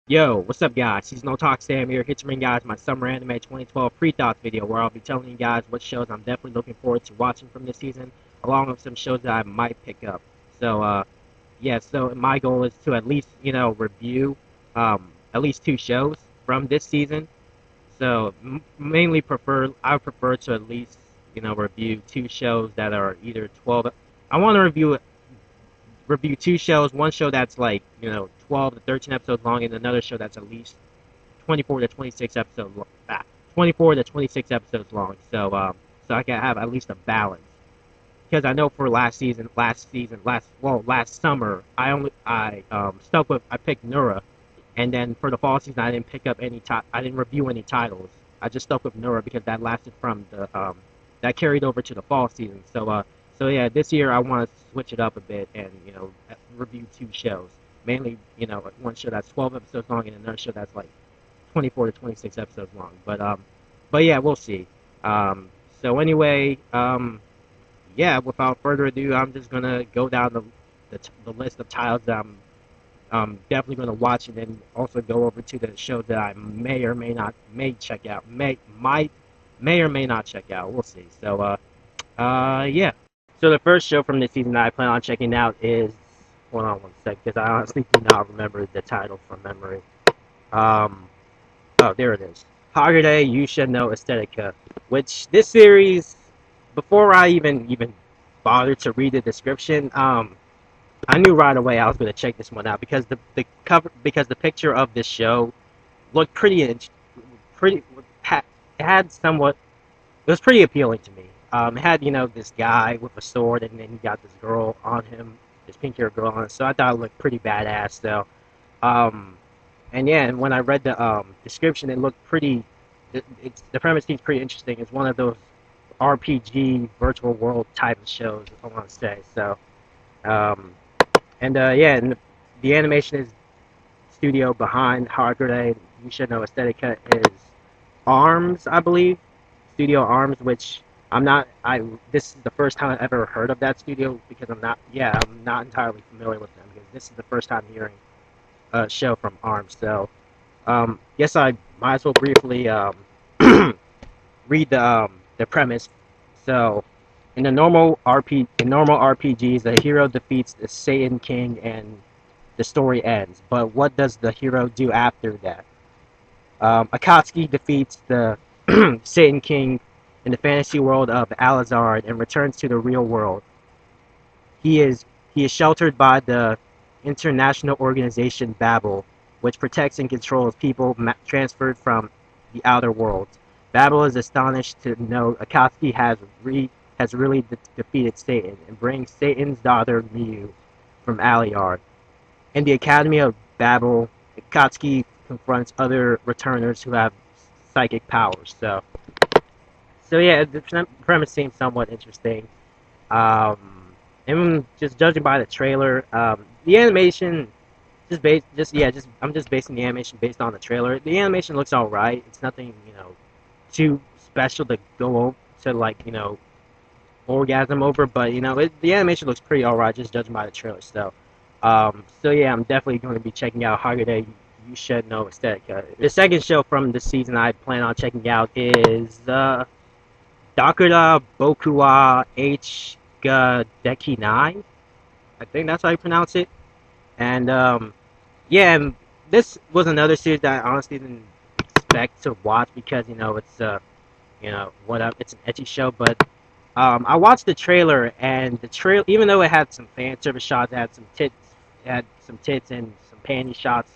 Yo, what's up guys? Seasonal Talk Sam here, here to bring guys my Summer Anime 2012 pre-thoughts video where I'll be telling you guys what shows I'm definitely looking forward to watching from this season, along with some shows that I might pick up. So my goal is to at least, review at least two shows from this season. I would prefer to at least, review two shows that are either 12. I want to review two shows. One show that's like 12 to 13 episodes long, and another show that's at least 24 to 26 episodes. 24 to 26 episodes long. So I can have at least a balance. Because I know for last summer, I picked Nura, and then for the fall season I didn't pick up I didn't review any titles. I just stuck with Nura because that lasted from the that carried over to the fall season. So yeah, this year I want to switch it up a bit and review two shows. Mainly, one show that's 12 episodes long and another show that's like 24 to 26 episodes long. But yeah, we'll see. So anyway, yeah, without further ado, I'm just gonna go down the list of titles that I'm definitely gonna watch, and then also go over to the shows that I may check out, may or may not check out. We'll see. Yeah. So the first show from this season that I plan on checking out is, hold on one sec, because I honestly do not remember the title from memory. Um, oh, there it is. Hagare You Should Know Aesthetica, which this series, before I even bothered to read the description, I knew right away I was going to check this one out because the picture of this show looked pretty it had somewhat it was pretty appealing to me. It had this guy with a sword, and then he got this girl on him, this pink-haired girl on him. So I thought it looked pretty badass. Um, and yeah, and when I read the description, it looked pretty. The premise seems pretty interesting. It's one of those RPG virtual world type of shows, I want to say. Um, yeah, and the animation is studio behind Hagure. You should know Aesthetica is Arms, I believe. Studio Arms, which I'm not. I This is the first time I've ever heard of that studio because I'm not entirely familiar with them because this is the first time hearing a show from Arms. Yes, I might as well briefly read the premise. So, in normal RPGs, the hero defeats the Satan King and the story ends. But what does the hero do after that? Akatsuki defeats the Satan King in the fantasy world of Alizard and returns to the real world. He is he is sheltered by the international organization Babel, which protects and controls people transferred from the outer worlds. Babel is astonished to know Akatsuki has really defeated Satan and brings Satan's daughter Miu from Aliard. In the Academy of Babel, Akatsuki confronts other returners who have psychic powers. So yeah, the premise seems somewhat interesting. And just judging by the trailer, the animation I'm just basing the animation based on the trailer. The animation looks all right. It's nothing too special to go over to orgasm over, but the animation looks pretty all right just judging by the trailer. So yeah, I'm definitely going to be checking out Hagure You Should Know Aesthetica. The second show from this season I plan on checking out is Dakura Boku wa H ga Deki 9. I think that's how you pronounce it. And yeah, and this was another series that I honestly didn't expect to watch because it's an ecchi show. But I watched the trailer, and the trail, even though it had some fan service shots, it had some tits and some panty shots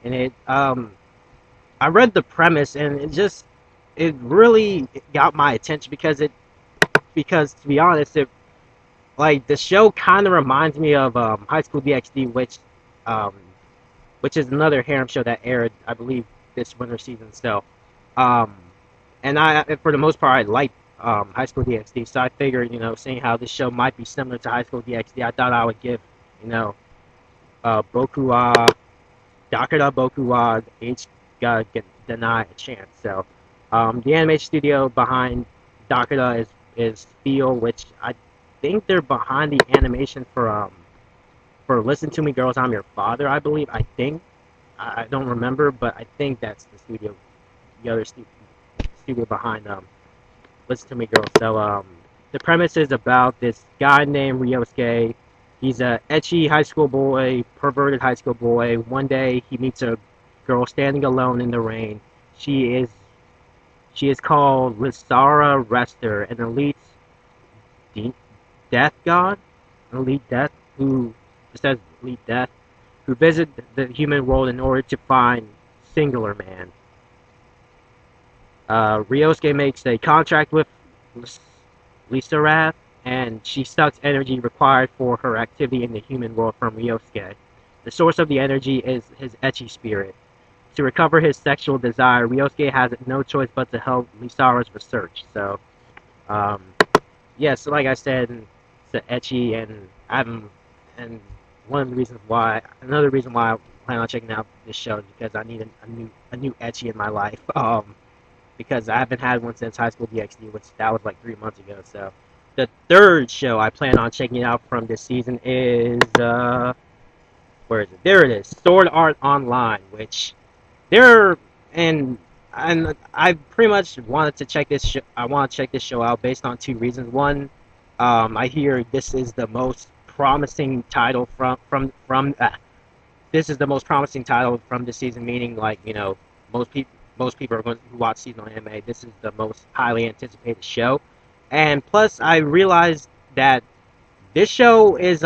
in it. I read the premise, and it really got my attention because to be honest, the show kind of reminds me of High School DxD, um, which is another harem show that aired, I believe, this winter season. Um, for the most part, I like High School DxD. So I figured, seeing how this show might be similar to High School DxD, I thought I would give, you know, Boku wa Dakara Boku wa H ga Deny a chance. The animation studio behind Dakara is Feel, which I think they're behind the animation for Listen to Me Girls, I'm Your Father, I believe. I think. I don't remember, but I think that's the other studio behind Listen to Me Girl. So the premise is about this guy named Ryosuke. He's a ecchi high school boy, perverted high school boy. One day he meets a girl standing alone in the rain. She is she is called Lysara Rester, an elite de- death god, an elite death who it says elite death who visit the human world in order to find Singular Man. Ryosuke makes a contract with Lisa Rath, and she sucks energy required for her activity in the human world from Ryosuke. The source of the energy is his ecchi spirit. To recover his sexual desire, Ryosuke has no choice but to help Lisara's research. So, um, yeah, so like I said, it's an ecchi, and one of the reasons why, another reason why I plan on checking out this show is because I need a new ecchi in my life. Because I haven't had one since High School DxD, which that was like 3 months ago. So the third show I plan on checking out from this season is where is it? There it is, Sword Art Online, which there and I pretty much wanted to check this. I want to check this show out based on two reasons. One, I hear this is the most promising title from this is the most promising title from this season, meaning like most people are going to watch seasonal anime. This is the most highly anticipated show, and plus I realized that this show is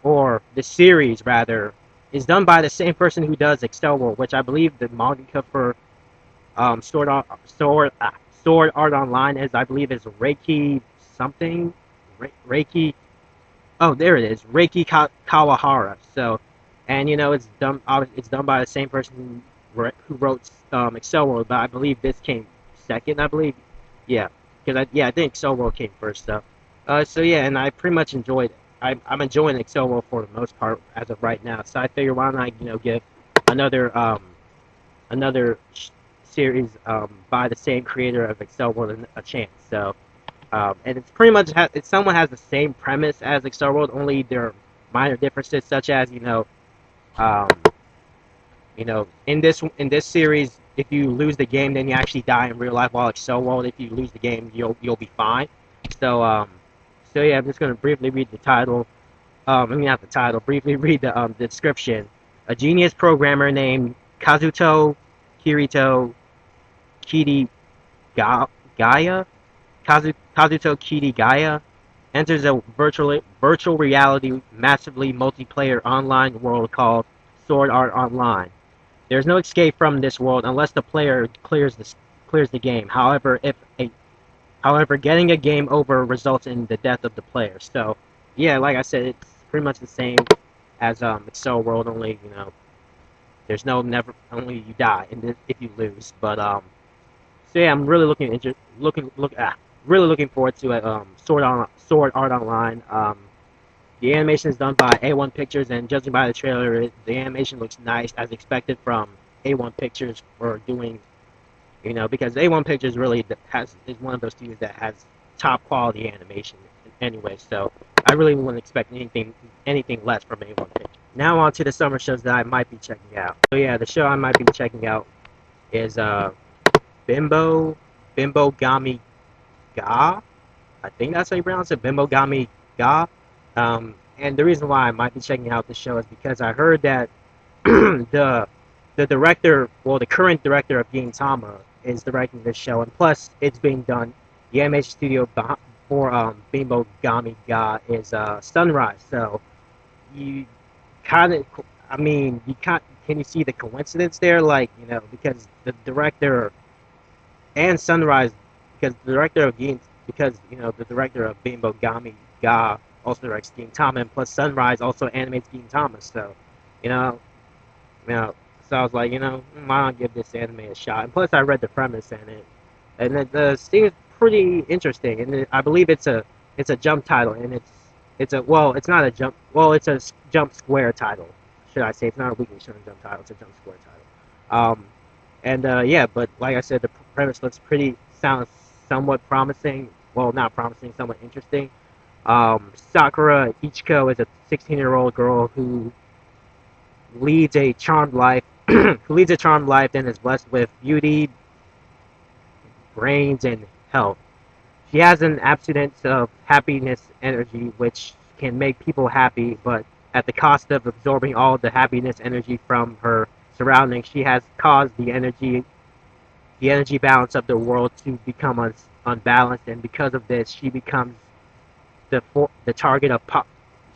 or the series rather is done by the same person who does Excel World, which I believe the manga for Sword Art Online is I believe is Reiki something Reiki. Oh, there it is, Reiki Kawahara. So, and it's done by the same person who wrote Excel World, but I believe this came second. I believe, yeah, because I think Excel World came first. So yeah, and I pretty much enjoyed it. I'm enjoying Excel World for the most part as of right now. So I figure why not give another another series by the same creator of Excel World a chance. So. And it's pretty much it somewhat has the same premise as Excel World, only there are minor differences, such as um, in this series, if you lose the game, then you actually die in real life. While Excel World, if you lose the game, you'll be fine. So so yeah, I'm just gonna briefly read the title. I mean not the title. Briefly read the description. A genius programmer named Kazuto Kirito Kiri Gaia Kazuto Kirigaya enters a virtual reality, massively multiplayer online world called Sword Art Online. There's no escape from this world unless the player clears the game. However, getting a game over results in the death of the player. So, yeah, like I said, it's pretty much the same as Excel World. Only there's no never only you die if you lose. But so yeah, I'm really really looking forward to it. Sword Art Online. The animation is done by A1 Pictures, and judging by the trailer, the animation looks nice as expected from A1 Pictures for doing, because A1 Pictures really is one of those studios that has top quality animation anyway. So I really wouldn't expect anything less from A1 Pictures. Now on to the summer shows that I might be checking out. So yeah, the show I might be checking out is Bimbo Gami Ga. I think that's how you pronounce it, Bimbo Gami Ga. And the reason why I might be checking out the show is because I heard that the director, well, the current director of Gintama is directing this show, and plus it's being done. The animation studio for Bimbo Gami Ga is Sunrise. So you kind of, I mean, can you see the coincidence there? Like, because the director and Sunrise, because the director of the director of Bimbo Gami Ga also directs Gintama, and plus Sunrise also animates Gintama. So, you know, you know, so I was like, why not give this anime a shot? And plus, I read the premise and it seems pretty interesting. And I believe it's a jump title, and it's not a jump. Well, it's a jump square title, should I say? It's not a Weekly Shonen Jump title. It's a jump square title. And yeah, but like I said, the premise sounds somewhat promising. Well, not promising, somewhat interesting. Sakura Ichiko is a 16-year-old girl leads a charmed life, who leads a charmed life and is blessed with beauty, brains, and health. She has an abstinence of happiness energy, which can make people happy, but at the cost of absorbing all the happiness energy from her surroundings. She has caused the energy balance of the world to become unbalanced, and because of this, she becomes the target of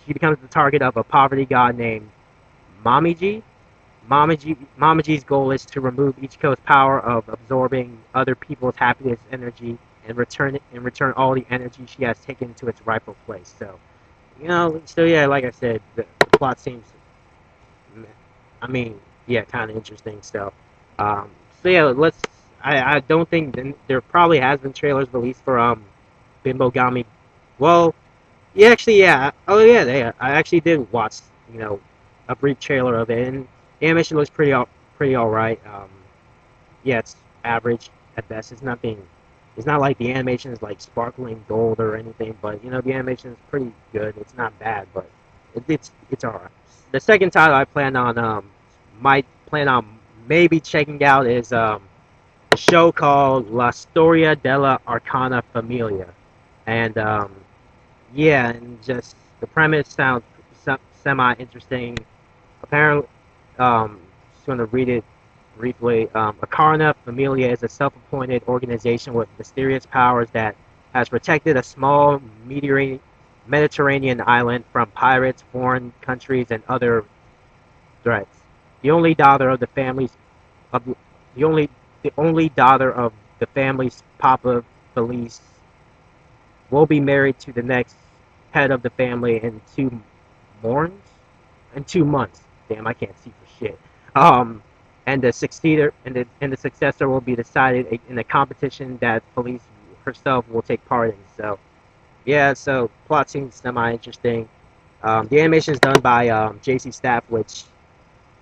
she becomes the target of a poverty god named Mamiji. Mamaji's goal is to remove Ichiko's power of absorbing other people's happiness energy and return all the energy she has taken to its rightful place. So, yeah, like I said, the plot seems, I mean, yeah, kind of interesting. Um, so yeah, I don't think there probably has been trailers released for Bimbo Gami. Well, yeah, actually, yeah. Oh, yeah, I actually did watch, you know, a brief trailer of it, and the animation looks pretty all right. Yeah, it's average at best. It's nothing. It's not like the animation is like sparkling gold or anything, but the animation is pretty good. It's not bad, but it's alright. The second title I might plan on maybe checking out is a show called La Storia della Arcana Famiglia, and yeah, and just the premise sounds semi interesting. Apparently, just going to read it briefly. Arcana Familia is a self-appointed organization with mysterious powers that has protected a small Mediterranean island from pirates, foreign countries, and other threats. The only daughter of the family's of the only daughter of the family's Papa Felice will be married to the next head of the family in morns in 2 months. Damn, I can't see for shit. Um, and the successor will be decided in a competition that Felice herself will take part in. So yeah, so plot seems semi interesting. The animation is done by JC Staff, which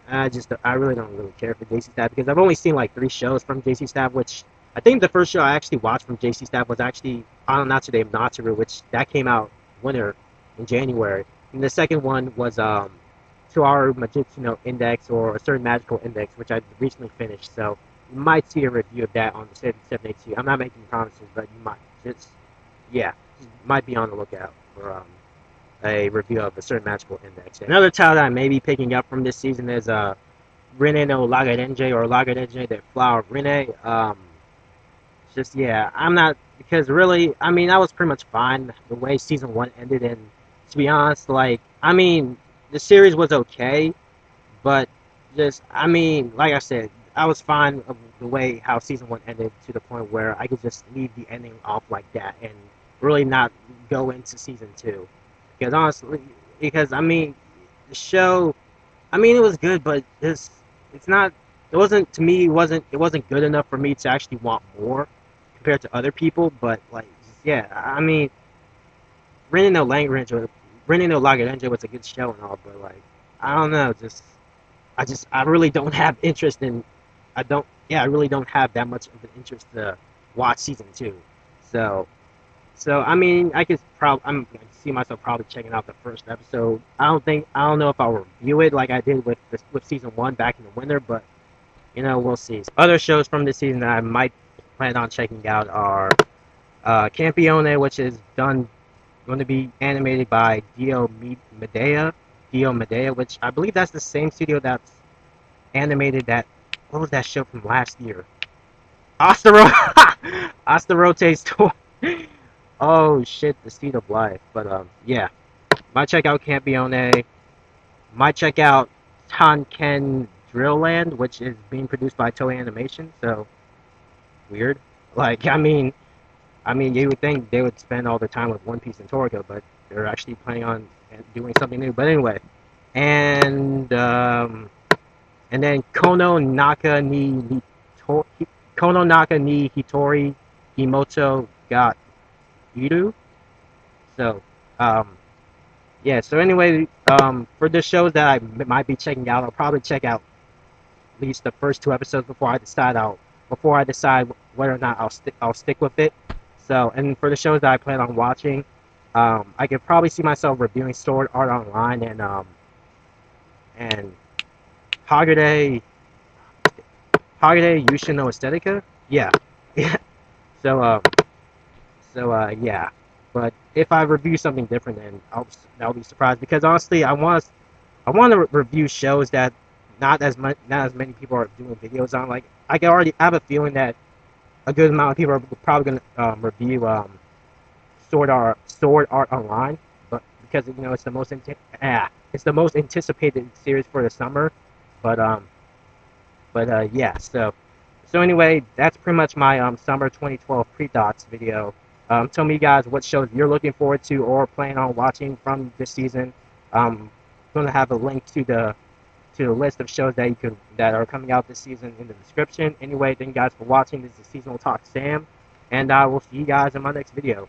I really don't really care for JC Staff because I've only seen like 3 shows from JC Staff, which I think the first show I actually watched from JC Staff was actually on Natsude Natsuru, which that came out winter in January. And the second one was To Our Majutsu no Index or a certain magical index, which I recently finished. So you might see a review of that on the 782. I'm not making promises, but you might. Just yeah, just might be on the lookout for a review of a certain magical index. Another title that I may be picking up from this season is Rene no Lagarenje or Lagarenje the Flower of Rene. Just yeah, I'm not because really, I mean, I was pretty much fine the way season 1 ended, and to be honest, like, I mean, the series was okay, but just, I mean, like I said, I was fine of the way how season 1 ended to the point where I could just leave the ending off like that and really not go into season 2. Because honestly, because I mean, the show, I mean, it was good, but it's not. It wasn't to me. It wasn't good enough for me to actually want more compared to other people. But like, yeah, I mean, Renin no Lagrange was a good show and all, but like, I don't know, I really don't have interest in. I don't. Yeah, I really don't have that much of an interest to watch season 2. So I mean, I can see myself probably checking out the first episode. I don't know if I'll review it like I did with season 1 back in the winter, but we'll see. Other shows from this season that I might plan on checking out are Campione, which is going to be animated by Dio Medea, which I believe that's the same studio that's animated that. What was that show from last year? Astero Asterote's Toy. Oh shit, the Seed of Life. But yeah, might check out Campione. Might check out Tanken Drillland, which is being produced by Toei Animation. So weird. Like I mean, you would think they would spend all their time with One Piece and Toriko, but they're actually planning on doing something new. But anyway, and and then Kono Naka ni Hitori Himoto got Iru. So, yeah. So anyway, for the shows that I might be checking out, I'll probably check out at least the first 2 episodes before I decide whether or not I'll stick with it. So, and for the shows that I plan on watching, I could probably see myself reviewing Sword Art Online and Hagade Yushin no Aesthetica. Yeah, yeah. So yeah. But if I review something different, then I'll be surprised because honestly, I want to review shows that not as many people are doing videos on. Like I can already have a feeling that a good amount of people are probably gonna review Sword Art Online, but because you know it's the most anticipated series for the summer. But yeah. So anyway, that's pretty much my summer 2012 pre-thoughts video. Tell me guys what shows you're looking forward to or plan on watching from this season. I'm gonna have a link to the list of shows that are coming out this season in the description. Anyway, thank you guys for watching. This is Seasonal Talk Sam, and I will see you guys in my next video.